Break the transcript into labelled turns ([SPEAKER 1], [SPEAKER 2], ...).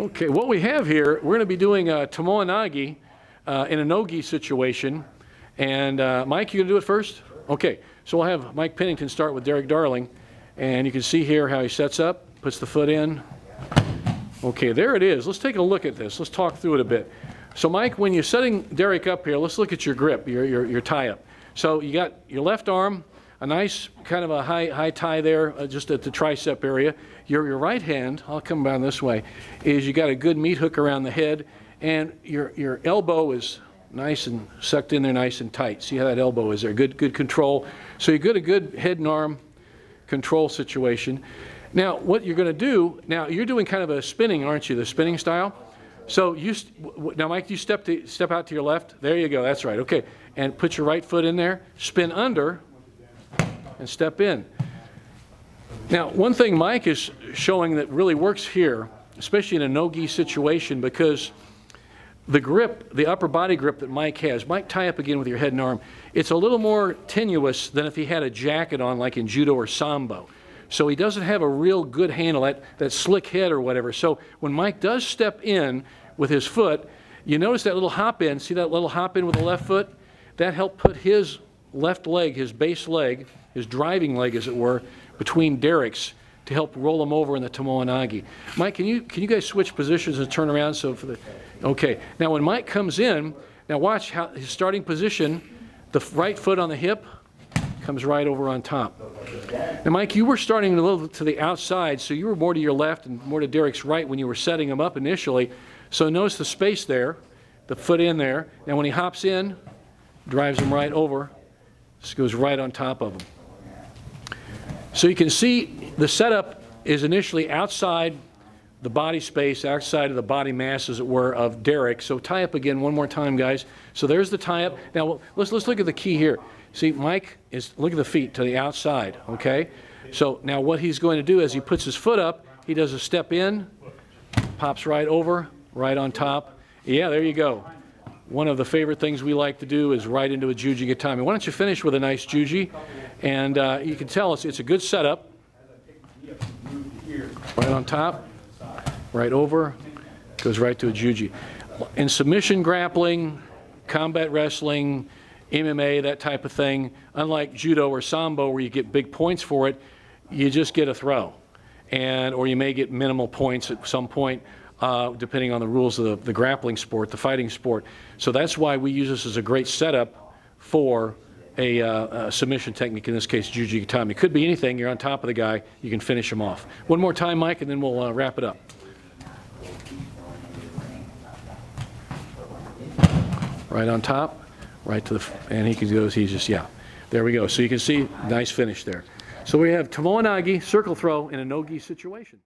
[SPEAKER 1] Okay, what we have here, we're going to be doing a Tomoe Nage in a no-gi situation. And Mike, you going to do it first? Okay, so we'll have Mike Pennington start with Derrick Darling. And you can see here how he sets up, puts the foot in. Okay, there it is. Let's take a look at this. Let's talk through it a bit. So Mike, when you're setting Derrick up here, let's look at your grip, your tie-up. So you got your left arm, a nice kind of a high tie there, just at the tricep area. Your right hand, I'll come down this way, is you got a good meat hook around the head, and your elbow is nice and sucked in there nice and tight. See how that elbow is there? Good control. So you get a good head and arm control situation. Now what you're going to do, now you're doing kind of a spinning, aren't you? The spinning style. So now Mike, you step out to your left. There you go. That's right. Okay. And put your right foot in there. Spin under and step in. Now one thing Mike is showing that really works here, especially in a no-gi situation, because the grip, the upper body grip that Mike has, Mike, tie up again with your head and arm. It's a little more tenuous than if he had a jacket on like in judo or sambo. So he doesn't have a real good handle, that slick head or whatever. So when Mike does step in with his foot, you notice that little hop in. See that little hop in with the left foot? That helped put his left leg, his base leg, his driving leg as it were, between Derrick's to help roll him over in the Tomoe Nage. Mike, can you guys switch positions and turn around? So for the, okay. Now when Mike comes in, now watch how his starting position, the right foot on the hip comes right over on top. Now Mike, you were starting a little to the outside, so you were more to your left and more to Derrick's right when you were setting him up initially. So notice the space there, the foot in there. Now when he hops in, drives him right over, this goes right on top of him. So you can see the setup is initially outside the body space, outside of the body mass, as it were, of Derrick. So tie up again one more time, guys. So there's the tie up. Now let's look at the key here. See, Mike is, look at the feet to the outside, okay? So now what he's going to do is he puts his foot up, he does a step in, pops right over, right on top. Yeah, there you go. One of the favorite things we like to do is right into a juji gatame. Why don't you finish with a nice juji? And you can tell it's a good setup. Right on top, right over, goes right to a juji. In submission grappling, combat wrestling, MMA, that type of thing, unlike judo or sambo where you get big points for it, you just get a throw. Or you may get minimal points at some point, depending on the rules of the grappling sport, the fighting sport. So that's why we use this as a great setup for a submission technique, in this case, juji gatame. It could be anything. You're on top of the guy. You can finish him off. One more time, Mike, and then we'll wrap it up. Right on top. Right to the, and he goes, he's just, yeah. There we go. So you can see, nice finish there. So we have Tomoe Nage, circle throw in a no-gi situation.